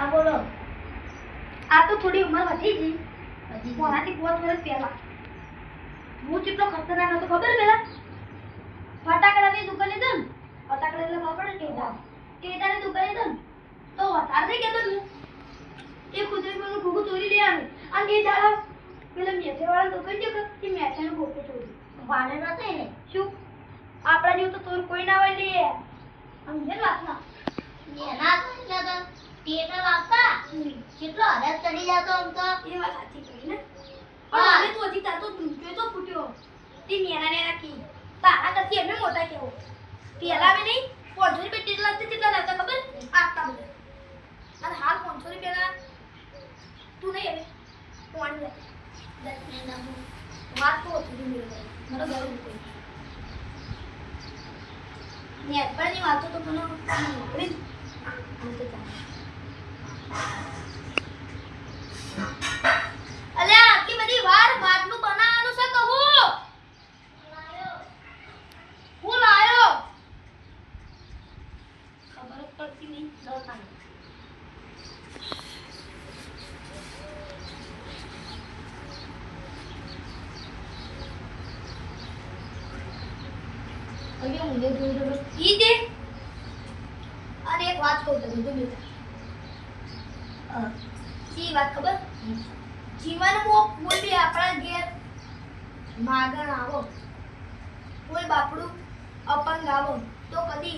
હા બોલો. આ તો થોડી ઉંમર વધી ગઈ. કોનાથી 5 વર્ષ પહેલા હું કેટલો ખતરનાક હતો ખબર પેલા ફટાકડાની દુકાન લીધો ને ફટાકડા એટલે ખબર ને કેતાની દુકાન લીધો ને તો વધારે નહીં કેતો ને એ કુદરત નું ઘોઘું ચોરી લે આવે અને એ દાડા પેલા મેથેવાળા દુકાન છે કે મેથાનું ઘોઘું ચોરી વાડે નતો એને. શું આપણા જેવું તો ચોર કોઈ ના હોય લે સમજે વાત ના એના તો એટલે તો ટેટર આવતા કેટલો હરત ચડી જતો આમ તો. એ વાત સાચી કરી ને પણ હવે તો હજી તાર તો જોઈ તો ફૂટ્યો તે નેના કી તારા કરતી એમને મોટા કેવો પેલા મે નહીં 500 રૂપિયા ટેટલા હતી કેટલા લાવતા ખબર આટલા બધા અને હાલ 500 રૂપિયા તું નહીં હવે પાણી લે 10 મિનિટ વાત તો હતી મેરે મારો ઘરે કોઈ ને પણ ની વાતો તો મને નોકરી આંતે જા અલ્યા આટલી બધી વાર માટલું બનાવવાનું છે કહું હું લાયો ખબર જ પડતી નહીં દોતાને અલ્યા મુજે જોઈ ઈ દે અને એક વાત કહું તને જો બેટા ઈ વાત ખબર જીવનમાં કોઈ બી આપણા ઘેર માગણ આવો કોઈ બાપડું અપંગ આવો તો કદી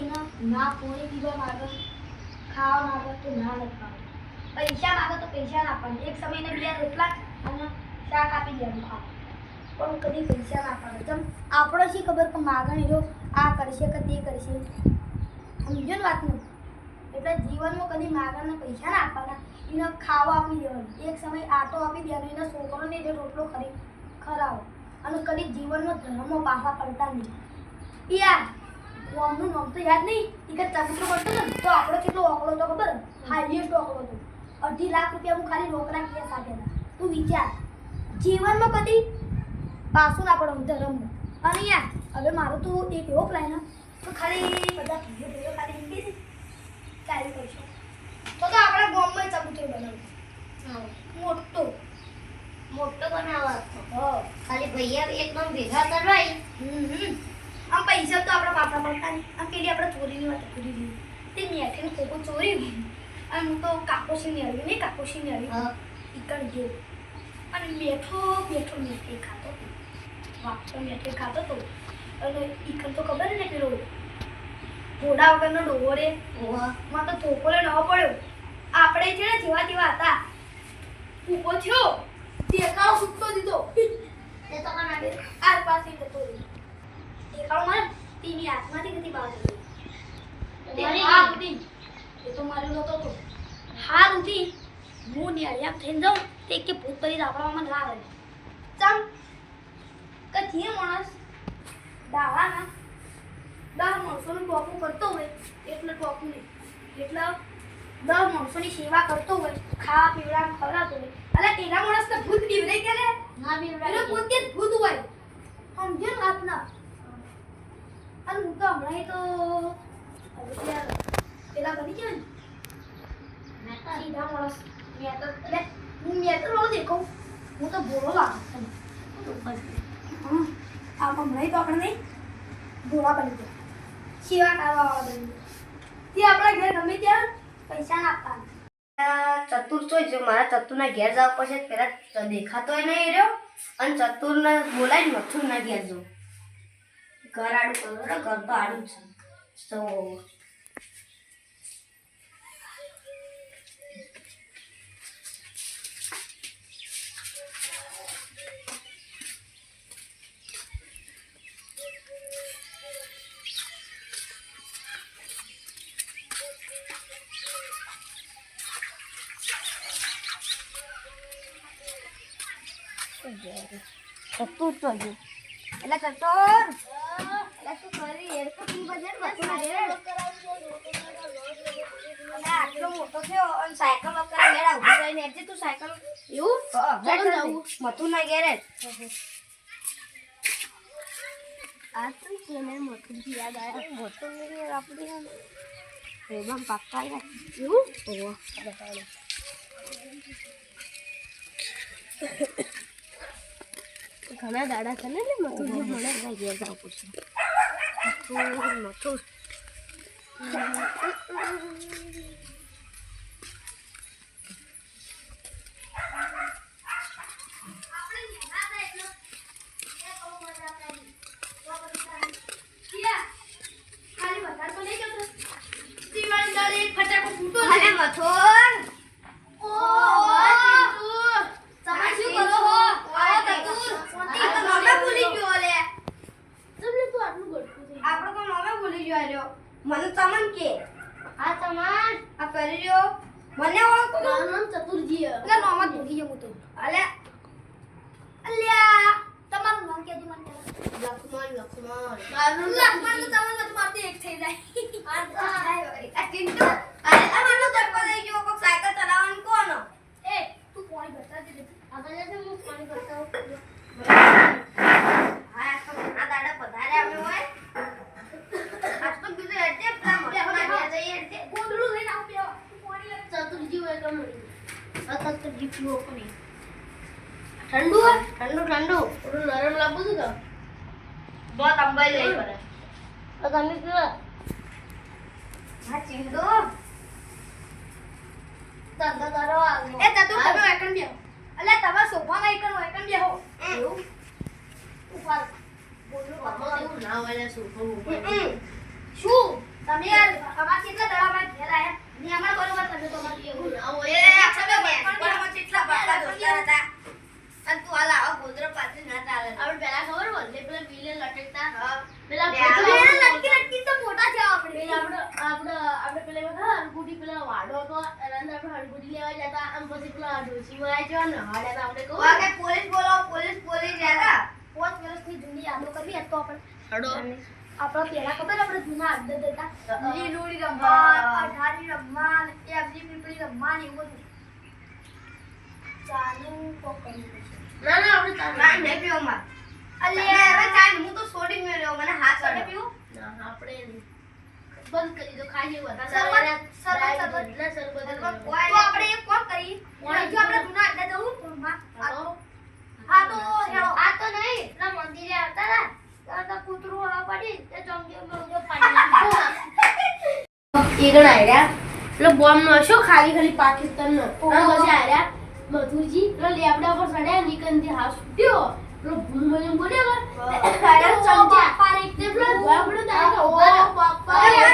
ના પોણી પીવા માગે ખાવા માગે તો ના નથી પાડે પૈસા માગે તો પૈસા ના પાડે એક સમયને 2 રોટલા અને શાક આપી દેવાનું ખાવા પણ કદી પૈસા ના પાડે તમ આપણો શી ખબર કે માગણ એનો આ કરશે કે તે કરશે સમજો ને વાતનું એટલે જીવનમાં કદી માગણને પૈસા ના આપવાના એને ખાવા આપી દેવાનું એક સમય આટો આપી દેવાનો એના છોકરોને જે રોટલો ખરાવો અને કદી જીવનમાં ધર્મમાં પાછા પડતા નહીં યાર ગામનું નામ તો યાદ નહીં એ કે ચબૂતરો પડતો ને તો આપણો કેટલો ઓકળો હતો ખબર હાઈએસ્ટ ઓકળો હતો 2.5 લાખ રૂપિયા હું ખાલી રોકડા કેસ આપેલા તું વિચાર જીવનમાં કદી પાછું ના પડવાનું ધર્મમાં અને યાર હવે મારું તો એક એવો પ્લાન તો ખાલી બધા ભીડો ખાલી એમ કે ચાલી કરશું તો આપણા ગામમાં ચબૂતરો બનાવું મોટો બનાવવા ખાલી ભૈયા એકદમ ભેગા કરવાય. આમ પૈસા તો આપણા પાપડા પડતા નહીં આમ પેલી આપણે ચોરીની વાત કરી દીધી તે મેઠીને ખોખું ચોરી અને હું તો કાકોશી મેળવી નહીં કાકોશી મેળવી ઈકણ ગયો અને બેઠો મેઠી ખાતો વાપતો મેઠી ખાતો તો અને ઈકણ તો ખબર ને પેલો ઘોડા વગરનો ડોહો રે માં તો ધોકોલે ન પડ્યો આપણે છે ને જેવા તેવા હતા ઊભો થયો દેખાડો સૂકતો દીધો તે તો કના બે આર પાસે જતો રહ્યો દેખાડો મારે તીની હાથમાંથી કદી બહાર નીકળી એ તો મારી નતો તો હાર ઉઠી હું નિયાળિયા થઈને જાઉં તે કે ભૂત પરી આપણામાં ના રહે ચમ કે જે માણસ દાવાના 10 માણસોનું ટોપું કરતો હોય એટલે ટોપું નહીં એટલે 10 માણસોની સેવા કરતો હોય ખાવા પીવડા ખવડાવતો હોય એટલે તેના માણસ તો ભૂત બીવરાઈ ગયા ના બીવડાય એનો પોતે જ ભૂત હોય સમજો ને વાત ના અને હું તો હમણાં તો હવે પેલા બની ગયા ને સીધા માણસ મેં તો રોજ દેખું હું તો બોલો લાગુ આ હમણાં તો આપણે નહીં ભોળા બની ગયા સેવા કરવાવાળા બની ગયા તે આપણા ઘરે ગમે ત્યાં પૈસા ના આપવાના ચતુર તો જો મારા ચતુરના ઘેર જવા પડશે પેલા દેખાતોય નહીં રહ્યો અને ચતુરને બોલાય મથુરના ઘેર જવું ઘર આડું કરો ઘર તો આડું જ છે તો ચતુર તો જો એટલે ચતુર એટલે શું કરી યાર તો તું બજાર મતું ના રે આટલો મોટો થયો અને સાયકલ વગર લેડા ઉભી રહીને એટલે તું સાયકલ એવું જવું મતું ના ઘેરે આ તો મને મતું યાદ આવ્યા મતું આપણે એમાં પાક્કા આવ્યા એવું ઓહો બતાવો ઘણા દાડા છે ને મથુર જે મળે એટલે ઘેર જવું પડશે મથુર અરે મથુર મને તમન કે આ તમન આ કરી રહ્યો મને ઓળખતો તો નામ ચતુરજી એટલે નામ જ ભૂલી ગયો હું તો અલે અલ્યા તમારું નામ કેજો મને લક્ષ્મણ મારું લખવાનું તો તમને મારતે એક થઈ જાય આ ચિંટુ અરે તમારું ચપ્પલ લઈ ગયો કોક સાયકલ ચલાવવાનું કોણ એ તું પાણી ભરતા દે આગળ જશે હું પાણી ભરતા હોઉં હા આ તો ઘણા દાડા પધારે અમે હોય આજ તો બીજું હેડે પ્લા મોટા ગયા જઈએ હેડે ગોદડું લઈને આવ બે પાણી લે ચતુરજી હોય તો મળી આ ચતુરજી પીવો કોની ઠંડુ હોય ઠંડુ થોડું નરમ લાગુ છું તો બહુ અંબાઈ લઈ પડે તો તમે પીવો હા ચિંટુ ધંધો કરો આગળ એ તતું તમે એકણ બેહો અલ્યા તમારા સોફામાં એકણ બેહો એવું ઉપર બોલું એવું ના હોય સોફા ઉપર શું તમે યાર અમાર કેટલા દડામાં ઘેર આયા ની અમાર બરોબર તમે તો મારી એવું ના હોય તમે પણ કેટલા બાકા દોસ્તા હતા અને તું આલા આવ ગોદરા પાસે ના ચાલે આપણે પેલા ખબર બોલે પેલા વિલે લટકતા પેલા લટકી તો મોટા છે આપણે આપણે પેલા બધા હરગુડી પેલા વાડો હતો એના અંદર આપણે હરગુડી લેવા જતા આમ પછી પેલા ડોસી માં આવી જવા ને હાડે આપણે કહો કે પોલીસ બોલાવો પોલીસ જતા 5 વર્ષની જૂની યાદો કરવી તો આપણે હડો આપણા પેલા ખબર આપણે જૂના અડ્ડા દેતા લીલોડી હા. રમવાન અઢારી રમવાન એફજી પીપળી રમવાન એવું બધું ચાલુ પકડી ના આપણે ચાલ નહીં પીવો માં અલ્યા હવે ચાલ હું તો છોડી મેળ્યો મને હાથ તમે ચડે પીવું ના આપણે બંધ કરી દો ખાઈ બધા શરબત તો આપણે એક કામ કરી જો આપણે જૂના અડ્ડા જવું પૂરમાં હા તો હેડો આ તો નહીં ના મંદિરે આવતા હતા ત્યાં તો કૂતરું હવા પડી તે જંગલમાં ઉજો પાડી ઈગણ આર્યા એટલે બોમ્બ નો શું ખાલી પાકિસ્તાન નો પછી આર્યા મથુરજી એટલે લેબડા પર ચડ્યા નિકંદી હાથ છૂટ્યો એટલે ભૂલ મને બોલ્યો ચમચા પારે તે પેલો આપણે તારે બાપા હવે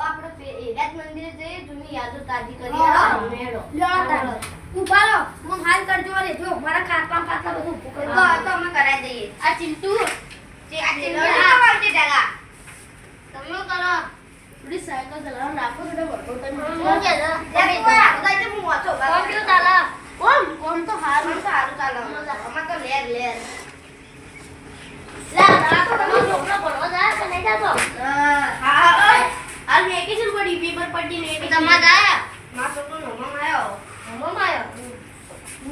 આપણે એરાજ મંદિરે જઈએ જૂની યાદો તાજી કરીએ મેળો લ્યો ઉભારો મને હાલ કરજો રે જો મારા ખાટલા પાટલા બધું ઉભું કરી તો અમે કરાઈ દઈએ આ ચિંટુ જે આ ચિંટુ આવતી ડાલા તમે કરો થોડી સાયકલ ચલાવવા નાખો થોડો વર્કઆઉટ તમે હું કે લે હું વાંચો કોમ કેવું ચાલે કોમ તો સારું ચાલે અમે તો લેર લે આ તો તમે છોકરો ભણવા જાય કે નહીં જાતો હા હાલ વેકેશન પડી પેપર પડી ને તમાર જાય માં છોકરો નોમાં આવ્યો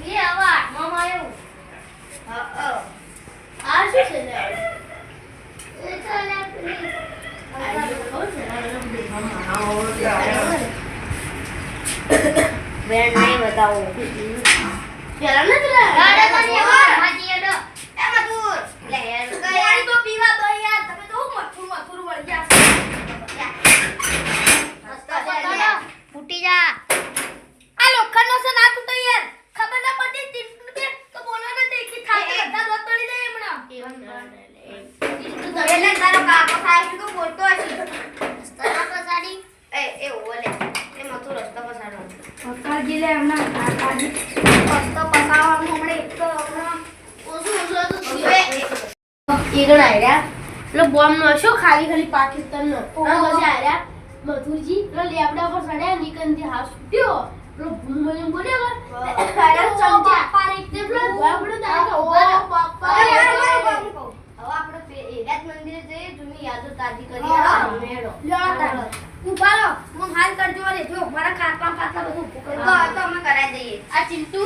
એ આવા મામા આવ્યો આ શું છે લે એ તો લે બેન નહીં બતાવો પેલા ન ચલા ગાડા તો નહીં હાજી એડો એ મધુર લે યાર પાણી તો પીવા દો યાર તમે તો મથુર વળી ગયા ફૂટી જા આ લોખંડનો છે ના તૂટે યાર ખબર ના પડતી તીન કે તો બોલવાના દેખી થાય બધા રોત પડી જાય હમણાં એટલે તારો કાકો થાય તો બોલતો હશે રસ્તા પસાડી એ ઓલે એ મથુર રસ્તા પસાડો કાજી લે હમણાં કાજી પસ્તો પસાવાનું હમણે એક તો હમણાં ઈગણ આર્યા એટલે બોમ્બ નો શું ખાલી પાકિસ્તાન નો પછી આર્યા મથુરજી એટલે લેબડા પર ચડ્યા નિકંદી હાથ છૂટ્યો પેલો ભૂલ મને બોલ્યો ચમચા પારે તે પેલો આપણે તારે બાપા હવે આપણે એરાજ મંદિરે જઈએ જૂની યાદો તાજી કરીએ મેળો લ્યો તારો ઉભારો મને હાલ કરજો રે જો મારા ખાટલા પાટલા બધું ઉભું કરી તો અમે કરાઈ દઈએ આ ચિંટુ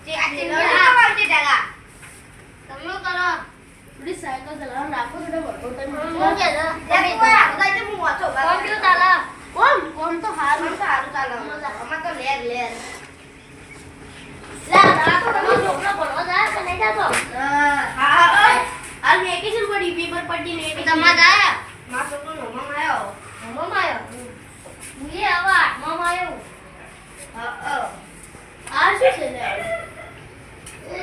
જે આ ચિંટુ આવતી ડાલા તમે કરો થોડી સાયકલ ચલાવવા નાખો થોડો વર્કઆઉટ તમે હું કે લે હું વાંચો કોમ કેવું ચાલે લેર લેર લા આ તો તમે છોકરો ભણવા જાય કે નહીં જાતો હા આ વેકેશન પડી પેપર પડી ને તમાર આયા માર છોકરો નોમાં આવ્યો મમ્મા આયો મુએ આવા મમ્મા આયો હા આ શું છે લે એ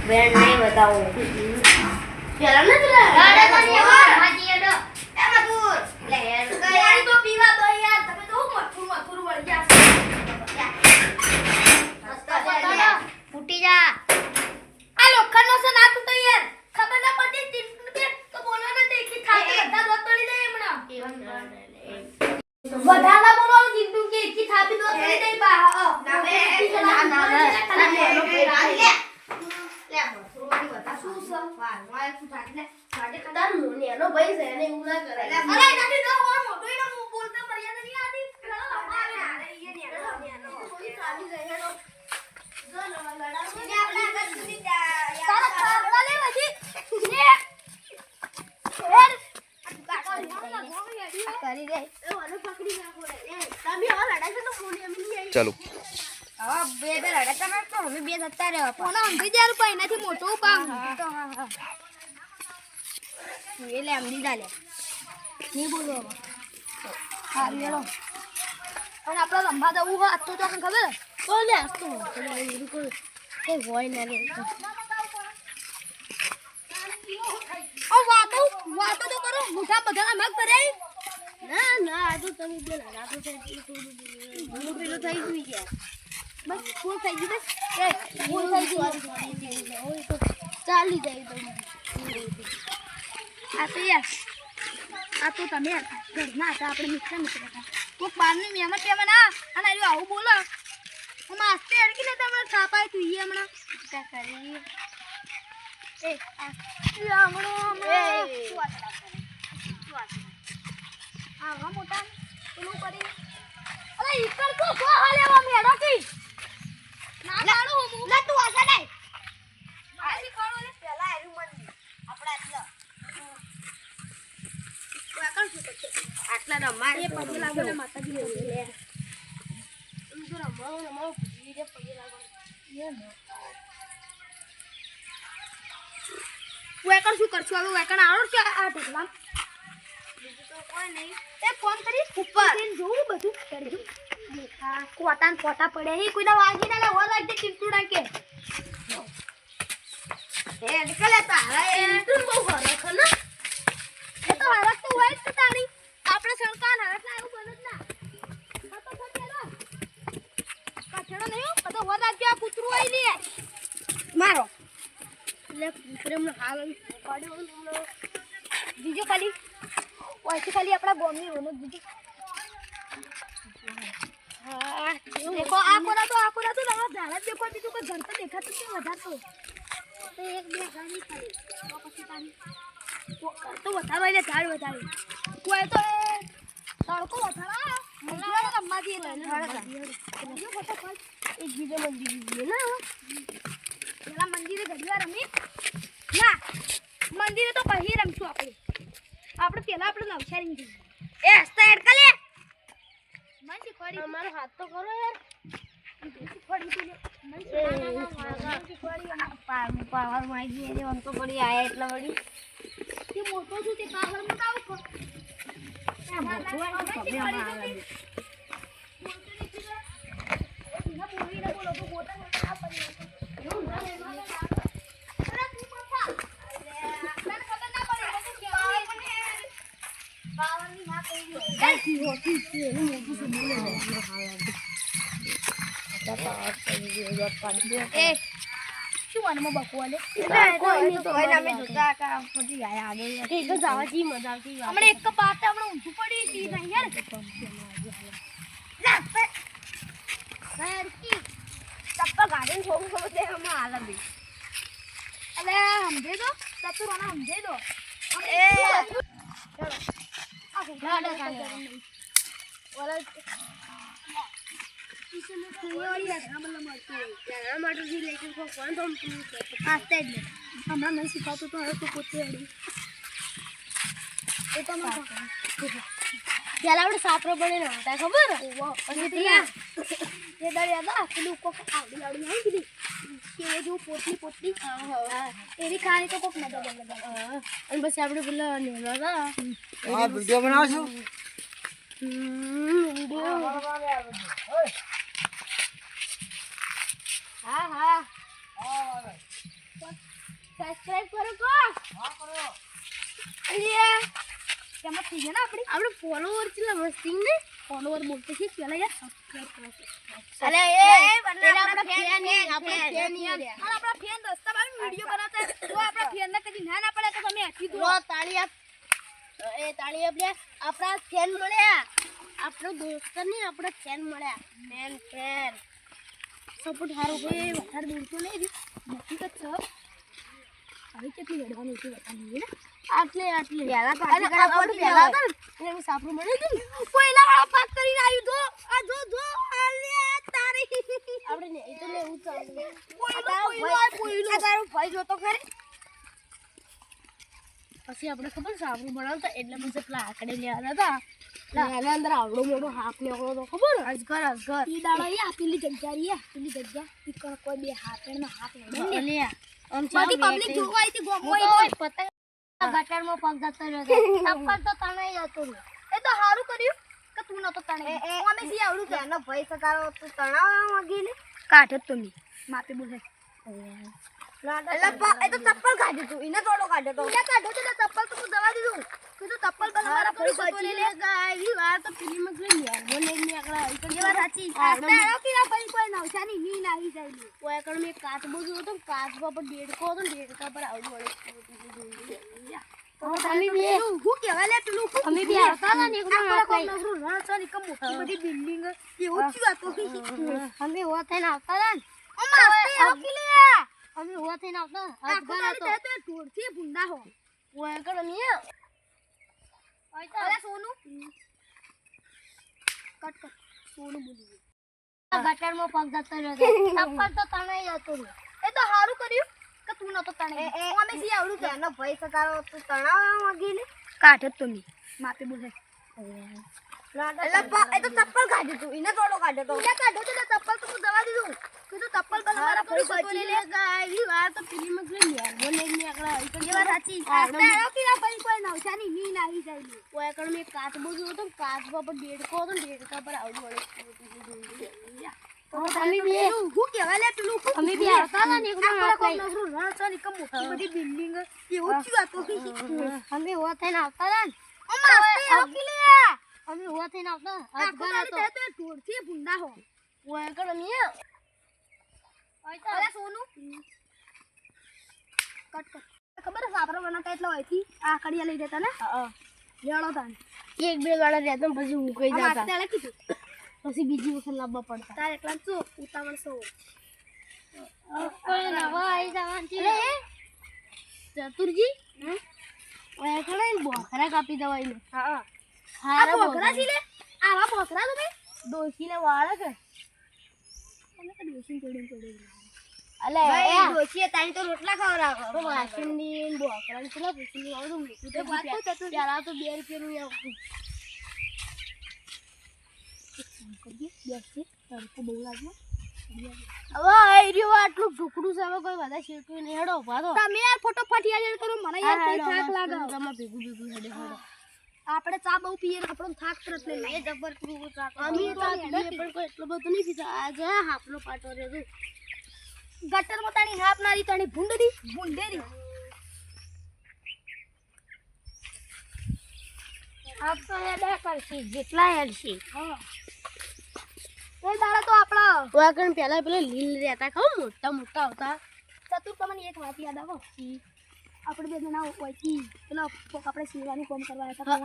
બેન નહીં બતાવો પેલા નથી લે રાડા તો નહીં આવા હાજી એડો એ મધુર લે યાર તો પીવા દો યાર તમે તો મથુર વળી ગયા ફૂટી જા આ લોખંડનો છે ના તું તો યાર ખબર ના પડતી તીન કે તો બોલવાના તે કે થાય બધા દોત તોડી દે હમણાં વધારા બોલો જીતુ કે એકી થાપી દોત તોડી દે બા ના બે ના લે મથુરવાની બધા શું છે વાહ વાહ શું થાય લે સાડે તાર મોને એનો ભાઈ છે એને એવું ના કરાય અરે નથી તો હો મોટો એનો હું બોલતો મર્યાદા નહીં આતી અરે એ ને કોઈ ચાલી જાય હેડો જો લડા ને આપણે આગળ સુધી તારા ખાવા લે પછી ને હેડ કરી દે એ વાલો પકડી નાખો રે એ તમે આ લડાઈ છે તો મોને એમ નહીં આવી ચાલો હવે બે લડા તમે તો અમે બે જતા રહેવા કોના અંધી દે રૂપિયા એનાથી મોટો પામ તો હા એ લે અમદી દાલે નહીં બોલો હા લેલો અને આપણે રંભા દવું હોય તો તને ખબર બોલે આસ્તો કોઈ હોય ના રે ઓ વાતો તો કરો મોઢા બધા મગ કરે ના ના આ તો તમે બે લડા તો થોડું પેલું થઈ ગયું છે બસ ફૂલ થઈ ગયું બસ એ ફૂલ થઈ ગયું ચાલી જાય તો આ તો યાર આ તો તમે ઘરના હતા આપણે મિત્ર હતા કોક બહારની મહેમાન ટેમન અને આવું આવું બોલો હું માસ્તે અડકીને તમને છાપાય તું ઈ હમણાં કા કરી એ આ હમણાં આ મોટા પેલું કરી અરે ઈકર તો કો હાલેવા મેડો કી ના કાળું હું લે તું આસા નહીં આજી કોણો લે પેલા એનું મન આપડા આટલા આટલા રમાય એ પગે લાગો ને માતાજી લે એમ તો રમાવો ભૂલી જાય પગે લાગો વેકણ શું કરશું હવે વેકણ આવડે છે આ ઢગલા બીજું તો કોઈ નહીં એ ફોન કરી ઉપર જોવું બધું કરી દેખા કોટાન કોટા પડે હી કોઈના વાગી ના લે ઓર લાગે ટીપુડા કે એ નીકળે તારા એ તું બહુ હરખ ને એ તો હરક તો હોય જ છે તારી આપણે સણકાન હરક ના એવું બને જ ના તો ફટેલો પાછળો નહીં બધો ઓર લાગે આ કૂતરું આઈ લે મારો એટલે પ્રેમ હાલ પાડ્યો બીજો ખાલી ઓયથી ખાલી આપણા ગોમની ઓનો બીજો હા દેખો આ કોના તો નવા ઝાડા દેખો બીજું કોઈ ઘર તો દેખાતું નહીં વધારતો તો એક બે ગાડી ખાલી તો પછી તારી તો વધારો એટલે ઝાડ વધારે કોઈ તો તડકો વધારા મને રમવાથી બીજો ફટાફટ એક બીજો મંદિર ગયો ને પેલા મંદિરે ઘડીવાર રમી ના મંદિરે તો પછી રમશું આપણે પેલા આપણે નવસારી જઈએ એ હસતા એડકા લે મન શીખવાડી અમારો હાથ તો કરો યાર શીખવાડી તું મન શીખવાડી પાવર માં ગઈ એટલે આમ તો પડી આયા એટલે વળી તે મોટો છું તે પાવર માં કાવ કો શું વાનમાં બકવાલે અમે જોતા હતા પછી આયા આગળ એક જ આવાજી મજા આવતી હમણે એક પાટ હમણે ઊંધું પડી સી નહીં યાર ચપ્પલ ગાડીને થોડું થોડું તે હમણાં હાલ બી અલે સમજે દો ચતુરાના સમજે દો એ હમણાં નહીં શીખાતું તો હવે તો પોતે અડી એ તો મને પેલા આપણે સાપરો બને નતા ખબર પછી ત્યાં એ દળ્યા હતા પેલું કોક આવડી આવડી નહીં કીધી કે જો પોટલી એની ખાણી તો કોક નતા બને અને પછી આપણે પેલા નેના હતા આ વિડિયો બનાવશો હા હા સબસ્ક્રાઇબ કરો કો અલ્યા કેમ થઈ ગયા ને આપણે ફોલોવર કેટલા મસ્તી ને ફોલોવર બોલતે છે પેલા યાર સબસ્ક્રાઇબ કરો અલે આપણા ફેન આપણા ફેન દોસ્તા ભાઈ વિડિયો બનાવતા તો આપણા ફેન ને કદી ના પડે તો તમે આખી દો તાળી આપણા ફેન મળ્યા આપણો દોસ્ત ને આપણા ફેન મળ્યા ફેન સપોર્ટ હારો કોઈ વધારે દૂરતો નહીં હકીકત છે હવે કેટલી લડવાનું છે બતાવી ને આટલે પેલા પેલા હતા ને એમ સાપરું મળ્યું હતું પહેલા વાળા પાક કરીને આવ્યું તો આ જો અલ્યા તારી આપણે ને એ તો લેવું ચાલે આ તારો ભાઈ જોતો ખરી પછી આપણે ખબર સાપરું બનાવતા એટલે પછી પેલા આકડે લેવાના હતા એના અંદર આવડો મોટો હાથ નીકળો તો ખબર અજગર ઈ દાડા ઈ આપેલી જગ્યા ઈ કોઈ બે હાથનો હાથ લઈ લે આમ બધી પબ્લિક જોવા આવી હતી ગોમો પતંગ ગટરમાં પગ જતો રહ્યો ચપ્પલ તો તણાઈ હતું એ તો સારું કર્યું કે તું નતો તણે અમે સી આવડું છે એનો ભાઈ સકારો તું તણાવા માંગી ને કાઢો તમે માપે બોલે એ તો ચપ્પલ કાઢ્યું તું એને થોડો કાઢ્યો તો ક્યાં કાઢ્યો તો ચપ્પલ તો દવા દીધું તું તો ચપ્પલ પર મારા પર બચી લે ગાઈ વાર તો ફિલ્મ જ લઈ બોલે ને એકલા એ વાત સાચી આસ્તા કેલા પર કોઈ નવસાની ની નાહી જાય કોઈ એકડ મે કાચબો જો તો કાચબા પર ડેડકો હતો ડેડકા પર આવડું વળે અમે બે હું કેવા લે પેલું અમે બે આવતા ને એકદમ કોઈ નવરું રણસો ની કમ મોટી બધી બિલ્ડિંગ એ ઊંચી વાતો અમે હો થઈને આવતા ને અમે હો થઈને આવતા અજગર હતો તે ઢોરથી ભૂંડા હો કોઈ એકડ મે અરે સોનું કટ સોનું બોલી ગટરમાં પગ જતો રહ્યો ચપ્પલ તો તણાઈ હતું એ તો સારું કર્યું કે તું નતો તણે અમે સી આવડું છે એનો ભાઈ સકારો તું તણાવા માંગી ને કાઢો તમે માપે બોલે એ તો ચપ્પલ કાઢ્યું તું એને થોડો કાઢ્યો તો ક્યાં કાઢ્યો તો ચપ્પલ તો દવા દીધું તું તો ચપ્પલ પર મારા પર બચી લે ગાઈ વાર તો ફિલ્મ જ લઈ બોલે ને એકલા એ વાત સાચી આસ્તા કેલા પર કોઈ નવસાની ની નાહી જાય કોઈ એકડ મે કાચબો જો તો કાચબા પર ડેડકો હતો ડેડકા પર આવડું વળે અમે બે હું કેવા લે પેલું અમે બે આવતા ને એકદમ કોઈ નવરું રણસો ની કમ મોટી બધી બિલ્ડિંગ એ ઊંચી વાતો અમે હો થઈને આવતા ને અમે હો થઈને આવતા અજગર હતો ઢોરથી ભૂંડા હો કોઈ એકડ મે અરે સોનું કટ ખબર છે સાપરો બનાવતા એટલે હોયથી આ કડિયા લઈ જતા ને લેડો તાને એક બે ગાડા રહેતા પછી ઉકઈ જતા તેણે કીધું પછી બીજી વખત લાવવા પડતા તારે એકલા શું ઉતાવળ સો કોઈ નવા આવી જવાનું છે ચતુરજી ઓય કણે બોખરા કાપી દવાઈ લે હા હારા બોકરા છે લે આવા બોકરા તમે ડોશીને વાળે કે તમે તો ડોશી જોડીને અલે ભાઈ ડોશીએ તારી તો રોટલા ખવડાવો તો વાસણની બોખરા કેટલા પૂછી આવડું મીઠું તો વાત તો થતું પેલા તો 2 રૂપિયાનું આવતું તડકો બહુ લાગે હવે આઈડિયો આટલું ઢુકડું છે હવે કોઈ વધારે શેકવી નહીં હેડો ભાતો તમે યાર ફોટોફટ યાર કરો મને યાર કઈ થાક લાગે તમે ભેગું હેડે હેડો આપણે ચા બહુ પીએ આપણો થાક તરત લઈ લે જબર પીવું ચા અમે ચા પીએ પણ કોઈ એટલો બધો નહીં પીતા આજે હાફનો પાટો રહ્યો ગટરમાં તાણી હાફ નારી તાણી ભૂંડેરી આપ તો હેડા કરશી જેટલા હેડશી હા એ દાડા તો આપણા વાગણ પેલા પેલા લીલ રહેતા ખબર મોટા મોટા આવતા ચતુર તમને એક વાત યાદ આવો આપણે બે જણા હોયથી પેલા આપણે સીવાનું કામ કરવા હતા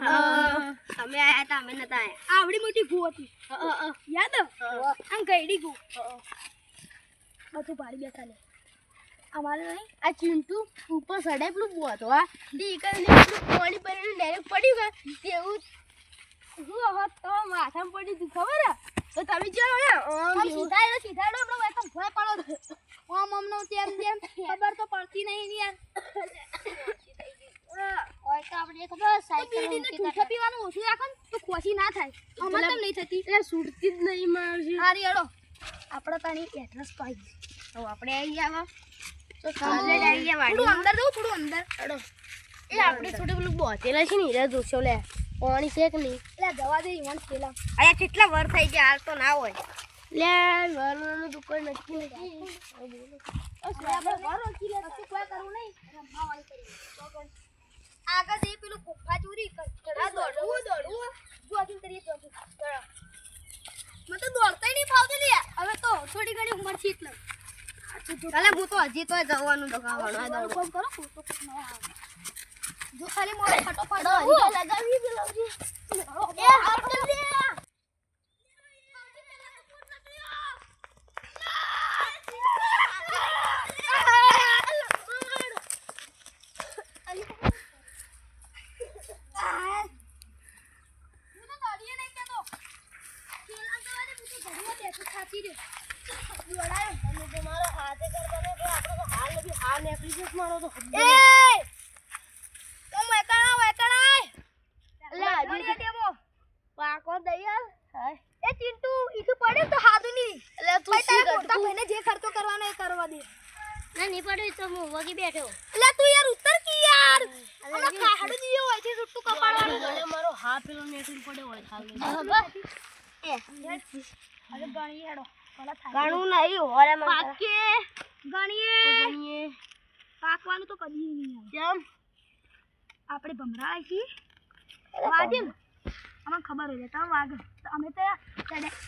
અમે આયા હતા અમે નતા આયા આવડી મોટી ગુ હતી યાદ આમ ગઈડી ગુ બધું પાડી બેઠા લે અમારે નહીં આ ચિંટુ ઉપર સડે પેલું બોતો આ તી કરીને પેલું પાણી ભરીને ડાયરેક્ટ પડ્યું કે તેવું હું હોત તો માથામાં પડી તું ખબર તો તમે જો ને સીધાડો આપણો એકદમ ભય પડો ઓમ ઓમ નો તેમ તેમ ખબર તો પડતી નહીં યાર ઓય તો આપણે ખબર સાયકલ બીડીને ઠૂઠા પીવાનું ઓછું રાખો ને તો ખોસી ના થાય અમાર તો નહીં થતી એટલે છૂટતી જ નહીં મારજી. હારી હેડો આપણે તાણી એડ્રેસ પાઈ તો આપણે આવી જાવ તો થોડું અંદર જવું થોડું અંદર હેડો એ આપણે થોડું પેલું બોતેલા છે ને હીરા જોશો લે પાણી છે કે નહીં એટલે જવા દે ઈવન પેલા અરે કેટલા વર થઈ ગયા હાલ તો ના હોય લે વરનું તો કોઈ નક્કી નથી કોઈ કરવું નહીં રમવા વાળી કરી આગળ જઈ પેલું ગુફા ચોરી દોડવું જોગિંગ કરીએ જોગિંગ મને તો દોડતા નહીં ફાવતું લે હવે તો થોડી ઘણી ઉંમર છે એટલે ચાલે હું તો હજી તો જવાનું દગાવવાનું આ દોડ ફોન કરો તો જો ખાલી મોર ફટોફટ લગાવી પેલાજી એ હાથ કર દે પાકો દયા એ ચિંટુ ઈથી પડે તો હાદુ ની એટલે તું ભાઈ સી તારે મોટા કરતું ભાઈને જે ખર્ચો કરવાનો એ કરવા દે ના નહીં પડે તો હું વગી બેઠો એટલે તું યાર ઉતર કી યાર અમે ખાડું દીયો હોય થી સુટ્ટુ કપાડવાનું મને મારો હા પેલો નેટિંગ પડે હોય ખાલી અરે ગણી હેડો ભલા થાય ઘણું નહીં હોરે મને પાકે ગણીએ ગણીએ પાકવાનું તો કદી નહીં આવે કેમ આપણે ભમરા છીએ વાજી ને અમને ખબર હોય તો વાગ તો અમે તો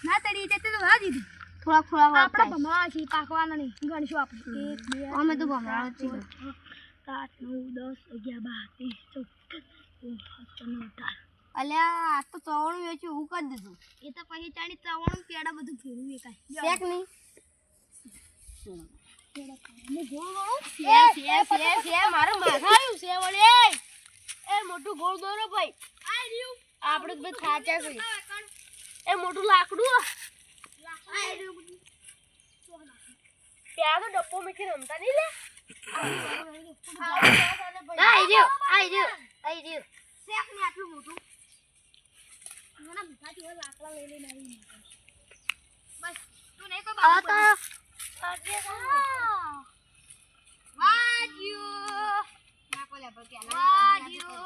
ના તડી જતે તો વાજી દીધું થોડા આપણા ભમરા છીએ પાકવાના નહીં ગણશું આપણે 1 2 અમે તો ભમરા છીએ 7 9 10 11 12 13 અલ્યા આ તો ચવણું વેચ્યું હું કરી દીધું એ તો પછી ચાણી ચવાણું પેડા બધું ફેરવું એકાય શેક નહીં ને ગોળ ગોળ સે મારું માથા આવ્યું છે વળે એ મોટું ગોળ દોરો ભાઈ આ રહ્યું આપણે તો ખાચા છે એ મોટું લાકડું આ રહ્યું બધું ત્યાં તો ડબ્બો મૂકી રમતા નહીં લે આઈ રહ્યો શેક ને આટલું મોટું ઘણા મોટા જેવા લાકડા લઈ લઈને આવી બસ તું નહીં કોઈ આ તો વાજ્યો ના કોલે પર પેલા વાજ્યો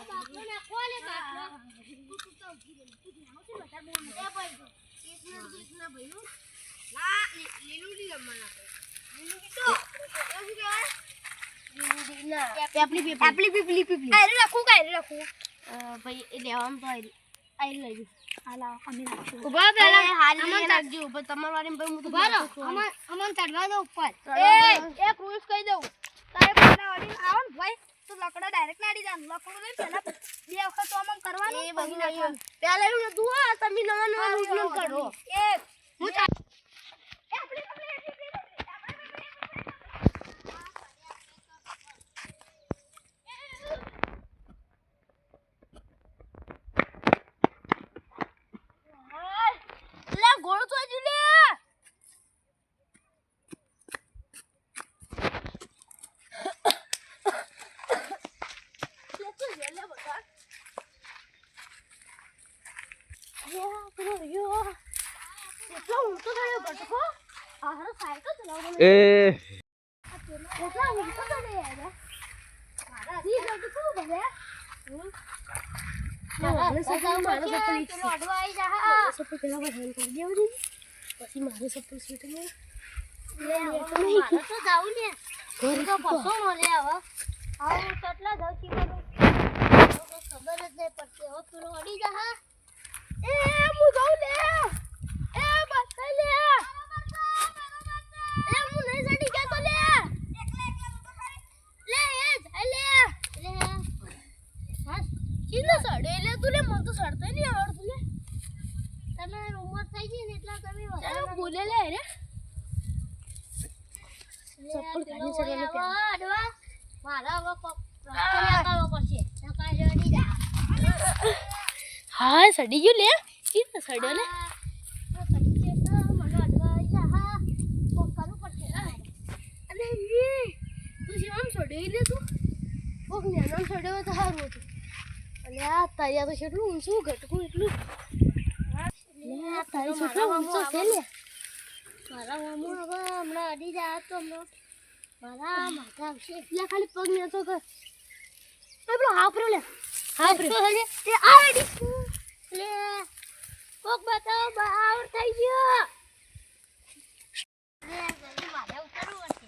બાપુ ને કોલે કાટલો તું તો ઉઠી ગઈ તું જાણો છે બધા બોલ એ ભાઈ કૃષ્ણ ભાઈ ના લીલું લી રમવાના લીલું તો શું કહેવાય પીપલી આરે રાખું કાઈ રાખું ભાઈ એ લેવાનું તો આઈ લઈ હાલા અમે રાખું ઉભા પેલા હાલી નાખજો ઉપર તમાર વાળી ભાઈ હું તો અમન ચડવા દો ઉપર એ એક રૂલ્સ કહી દઉં તારે પેલા અડી આવો ને ભાઈ તો લકડા ડાયરેક્ટ નાડી જાન લકડું લઈ પેલા બે વખત તો અમન કરવાનું એ બધું નહીં પેલા એવું નતું હા તમે નવા રૂપિયો કરો એક હું એ આપણે લે ગોળ તો જ લે હા સડી ગયું લે ચીજ સડ્યો લે તું શિવમ સડ્યો લે તું કોક નેનો છોડ્યો તો સારું હતું. અને આ તારિયા તો કેટલું ઊંચું ઘટકું એટલું. આ તારી કેટલો ઊંચો છે ને. મારા મામુ હવે હમણાં અડી જાય તો હમણાં મારા માથા આવશે. એટલે ખાલી પગ નેતો કર. પેલો હાપરો લે. હાપરો હે તે આ અડી. લે કોક બતાવો બહાર થઈ ગયો. લે જલ્દી માથે ઉતરવું હશે.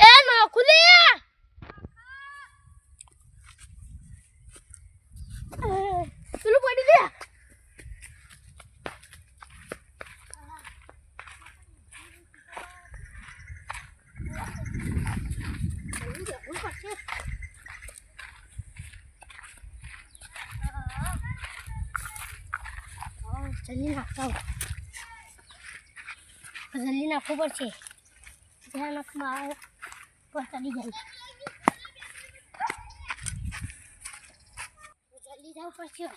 એ નોખુલે પેલું પડી દે. જલ્દી નાખતા જલ્દી નાખવું પડશે. જ્યાં નખમાં આવે પર ચડી જાય. જલ્દી જવું પડશે.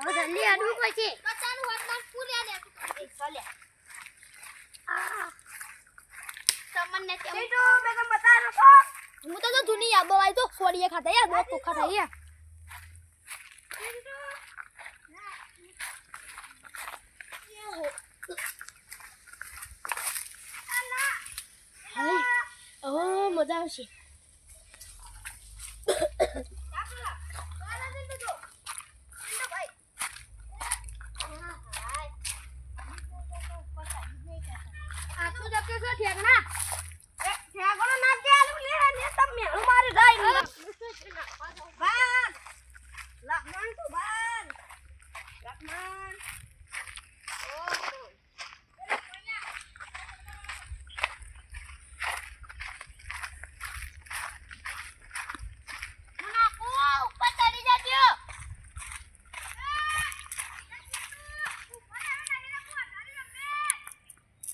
હવે જલ્દી આડવું પડશે. હું તો જૂની યાદો આવી તો સોડીએ ખાતા યાર બહુ ચોખ્ખા થાય યાર. હવે મજા આવશે.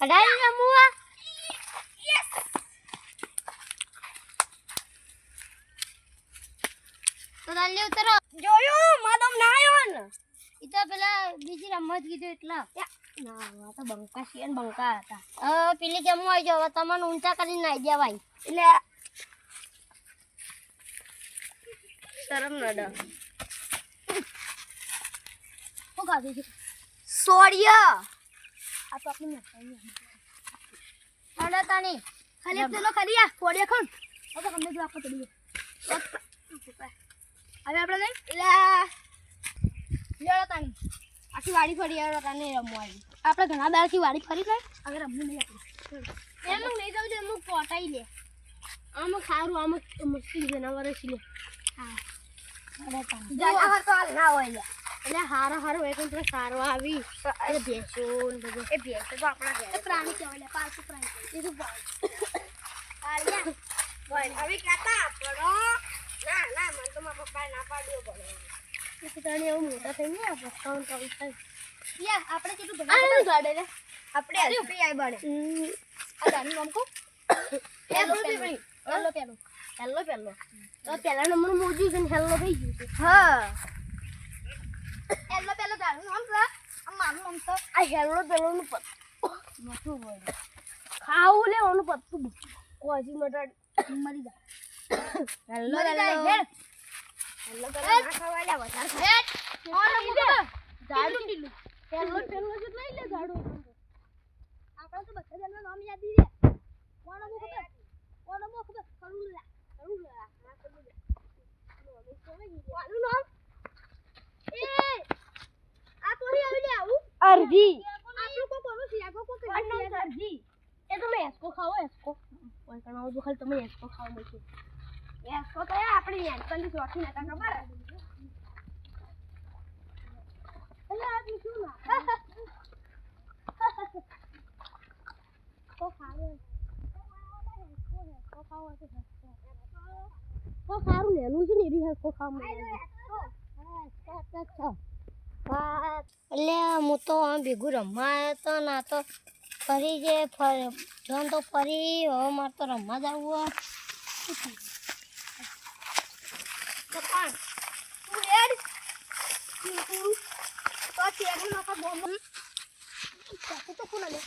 અડાઈ રમુઆ તો દાલે ઉતરો જોયું માદમ ના આવ્યો ને ઈ તો પેલા બીજી રમત કીધું એટલા ના આ તો બંકા છે ને બંકા હતા. પેલી જમવા આવી જાવ તમને ઊંચા કરીને નાઈ દેવાય એટલે શરમ ન ડર. હું કાઢી છે સોડિયા આ તો આપની હાલે તાની ખાલી પેલો ખરીયા સોડિયા ખણ હવે તમને જો આપો ચડી હવે આપણે લઈ લેડો તાની આખી વાડી ફરી આવ્યો તાને રમવાની. આપણે ઘણા દાડથી વાડી ફરી ગઈ હવે રમવું નહીં આપણે એમ નહીં જાવ એમ પોટાઈ લે. આમ સારું આમ મસ્તી જનાવર છે લે. હા જનાવર તો ના હોય એટલે હારો હારો હોય પણ સારો આવી એ ભેંસો બધું એ ભેંસો તો આપણા ઘરે પ્રાણી કહેવાય પાલતુ પ્રાણી એ તો આલિયા હવે કાતા પડો ના ના મને તો મારા પપ્પાએ ના પાડ્યો પડે તને એવું મોટા થઈ ગયા પપ્પાને તો થાય યા આપણે કેટલું ભણ્યા ગાડે રે આપણે હસી આઈ બળે આ ગાડી નામ કો હેલો પેલો તો પહેલા નંબર મોજી છે હેલો થઈ ગયું છે. હા હેલો પેલો ગાડું નામ છે આ મારું નામ તો આ હેલો પેલો નું પત્તું મોટું હોય ખાવું લેવાનું પત્તું કોજી મટાડ મરી જા હેલો હેલો ના ખવાય વધારે ઝાડું ઢીલું હેલો પેલો જ લઈ લે ઝાડું આપણે તો બધા જણના નામ યાદ દી રે કોણ મો ખબર કરું લે ના કરું લે કોનું નામ એ આ કોની આવી લે આવું અરજી આપણું કો કોનું છે આગો કો નામ અરજી એ તમે એસકો ખાઓ એસકો કોઈ કણાવ જો ખાલી તમે એસકો ખાઓ મળશે એસકો તો આપણે એન્કલ ની શોખી નતા ખબર અરે આ શું ના કો ખાઓ કો સારું લેનું છે ને એરી હેકો ખાવા મળે એટલે હું તો આમ ભેગું રમવા આવ્યો તો ના તો ફરી જે જોન તો ફરી હવે મારે તો રમવા જ આવવું પણ તું હેડ તું તો ચેરી માકા બોમ્બ તો કોણ લે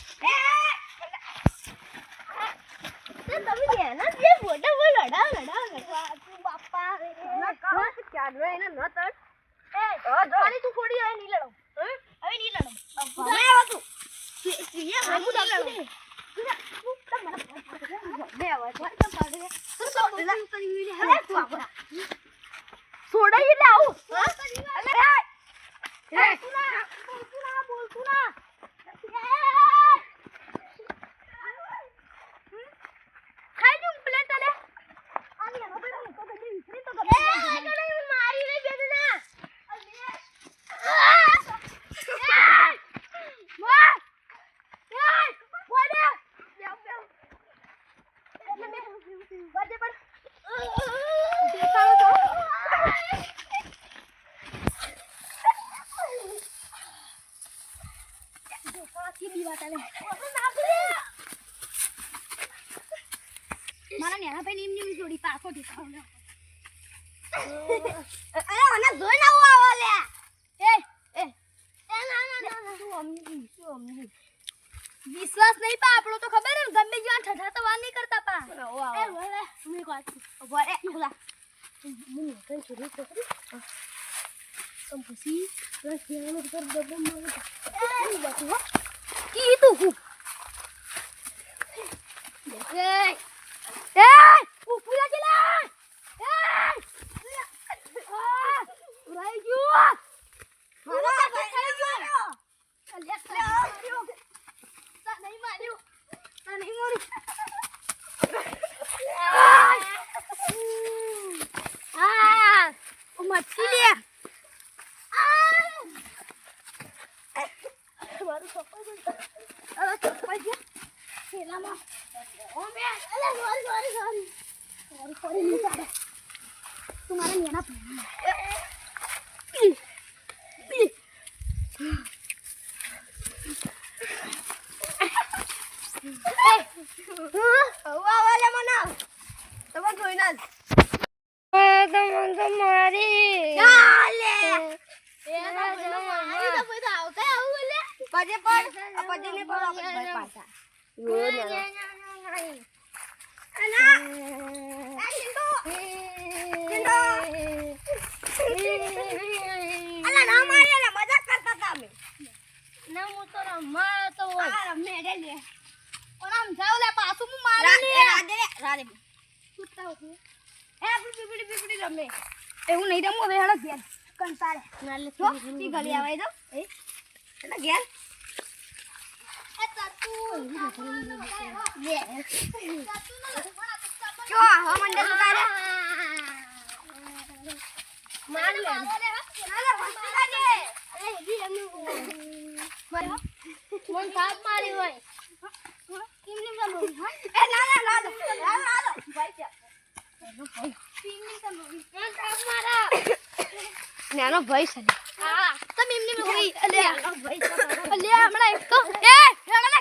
તમે ને ના જે બોડા બોલ લડા તું બાપા ના કાવ ચાલ એને ન તડ એ ખાલી તું થોડી હવે નહીં લડો હવે નહીં લડો લે આવ તું યે હું લડો બે આવા તો પાડે તો તું આપડા છોડાઈ એટલે આવું અલે બોલ તું ના ખાઈ જું પ્લેટ આલે આની હવે તો બધી વિસરી તો ગમે મારી રે બેદના મારા નેના ભાઈ નીમ નીમ જોડી પાછો દેખાવ લે અરે મને જોઈ ના આવો લે એ ના તું અમની વિશ્વાસ નહીં પા આપણો તો ખબર હે ગમે જ્યાં ઠઠા તો વાર નહીં કરતા પા એ વરે મે વાત વરે ખુલા મને કઈ છોડી છોકરી તમ પછી રસ જેનો પર ડબમ માં એ બાકી કી તું હું એ ઉપલા ચલા ભાઈ ગયો મારા ભાઈ ગયો તા નહીં માર્યો તા નહીં મોરી મચ્છી લે મારું સપોઈ છે પેલામાં ઓ મે અલે સોરી નહીં ચાલે તું મારા નેના વાલે મના તમે જોઈ ના તો મારી ચાલે એ ના મારી તો કોઈ આવતા આવું લે પજે ને પર આપણે પાછા યો ને અલા ના મારે ને મજાક કરતા હતા અમે ના હું તો રમવા તો હોય રમે લે ઓર આમ જાવ લે પાછું હું મારી લે રાડે સુતા હું એ બીબડી રમે એવું નહીં રમો હવે હેડો ઘેર કંટાળે ના લે તો તી ગલી આવે તો એ એટલે ઘેર એ તતુ લે જો હા મંડે તો તારે માર લે નાલે વસ્તુ દે એ દી રમે મન થાપ મારી હોય કિમની રમો એ ના ભાઈ છે કિમની રમો મન થાપ મારા નાનો ભાઈ છે હા તમે એમની મોરી અલે ભાઈ અલે હમણા એક તો એ હેડલે